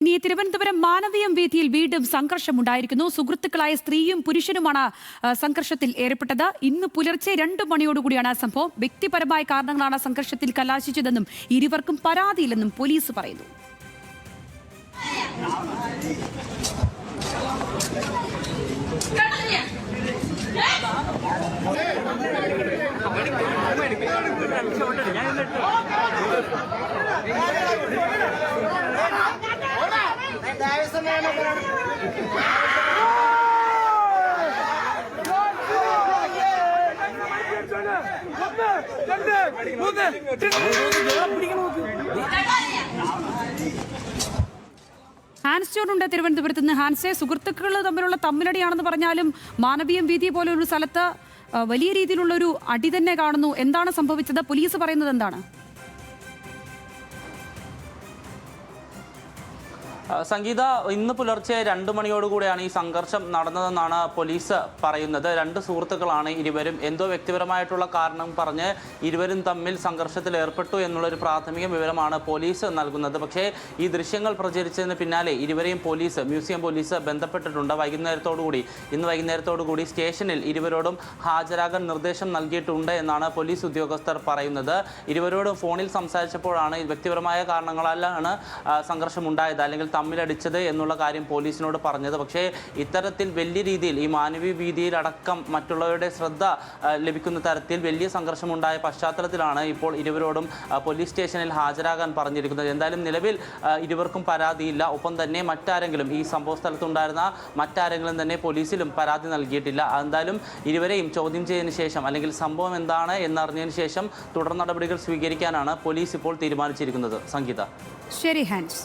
ഇനി തിരുവനന്തപുരം മാനവീയം വീഥിയിൽ വീണ്ടും സംഘർഷമുണ്ടായിരിക്കുന്നു. സുഹൃത്തുക്കളായ സ്ത്രീയും പുരുഷനുമാണ് സംഘർഷത്തിൽ ഏർപ്പെട്ടത്. ഇന്ന് പുലർച്ചെ 2 മണിയോടുകൂടിയാണ് സംഭവം. വ്യക്തിപരമായ കാരണങ്ങളാണ് സംഘർഷത്തിൽ കലാശിച്ചതെന്നും ഇരുവർക്കും പരാതിയില്ലെന്നും പോലീസ് പറയുന്നു. ഹാൻസ് ജോൺ ഉണ്ട് തിരുവനന്തപുരത്ത് നിന്ന്. ഹാൻസെ, സുഹൃത്തുക്കൾ തമ്മിലുള്ള തമ്മിലടിയാണെന്ന് പറഞ്ഞാലും മാനവീയം വീഥി പോലെ ഒരു സ്ഥലത്ത് വലിയ രീതിയിലുള്ള ഒരു അടി തന്നെ കാണുന്നു. എന്താണ് സംഭവിച്ചത്? പോലീസ് പറയുന്നത് എന്താണ്? സംഗീത, ഇന്ന് പുലർച്ചെ 2 മണിയോടുകൂടിയാണ് ഈ സംഘർഷം നടന്നതെന്നാണ് പോലീസ് പറയുന്നത്. 2 സുഹൃത്തുക്കളാണ് ഇരുവരും. എന്തോ വ്യക്തിപരമായിട്ടുള്ള കാരണം പറഞ്ഞ് ഇരുവരും തമ്മിൽ സംഘർഷത്തിൽ ഏർപ്പെട്ടു എന്നുള്ളൊരു പ്രാഥമിക വിവരമാണ് പോലീസ് നൽകുന്നത്. പക്ഷേ ഈ ദൃശ്യങ്ങൾ പ്രചരിച്ചതിന് പിന്നാലെ ഇരുവരെയും മ്യൂസിയം പോലീസ് ബന്ധപ്പെട്ടിട്ടുണ്ട്. ഇന്ന് വൈകുന്നേരത്തോടുകൂടി സ്റ്റേഷനിൽ ഇരുവരോടും ഹാജരാകാൻ നിർദ്ദേശം നൽകിയിട്ടുണ്ട് എന്നാണ് പോലീസ് ഉദ്യോഗസ്ഥർ പറയുന്നത്. ഇരുവരോടും ഫോണിൽ സംസാരിച്ചപ്പോഴാണ് വ്യക്തിപരമായ കാരണങ്ങളാലാണ് സംഘർഷമുണ്ടായത്, അല്ലെങ്കിൽ തമ്മിലടിച്ചത് എന്നുള്ള കാര്യം പോലീസിനോട് പറഞ്ഞത്. പക്ഷേ ഇത്തരത്തിൽ വലിയ രീതിയിൽ ഈ മാനവീയ വീഥിയിലടക്കം മറ്റുള്ളവരുടെ ശ്രദ്ധ ലഭിക്കുന്ന തരത്തിൽ വലിയ സംഘർഷമുണ്ടായ പശ്ചാത്തലത്തിലാണ് ഇപ്പോൾ ഇരുവരോടും പോലീസ് സ്റ്റേഷനിൽ ഹാജരാകാൻ പറഞ്ഞിരിക്കുന്നത്. എന്തായാലും നിലവിൽ ഇരുവർക്കും പരാതിയില്ല. ഒപ്പം തന്നെ മറ്റാരെങ്കിലും ഈ സംഭവ സ്ഥലത്തുണ്ടായിരുന്ന മറ്റാരെങ്കിലും തന്നെ പോലീസിലും പരാതി നൽകിയിട്ടില്ല. എന്തായാലും ഇരുവരെയും ചോദ്യം ചെയ്തതിന് ശേഷം, അല്ലെങ്കിൽ സംഭവം എന്താണ് എന്നറിഞ്ഞതിന് ശേഷം തുടർ നടപടികൾ സ്വീകരിക്കാനാണ് പോലീസ് ഇപ്പോൾ തീരുമാനിച്ചിരിക്കുന്നത്. സംഗീത. ശരി ഹാൻസ്.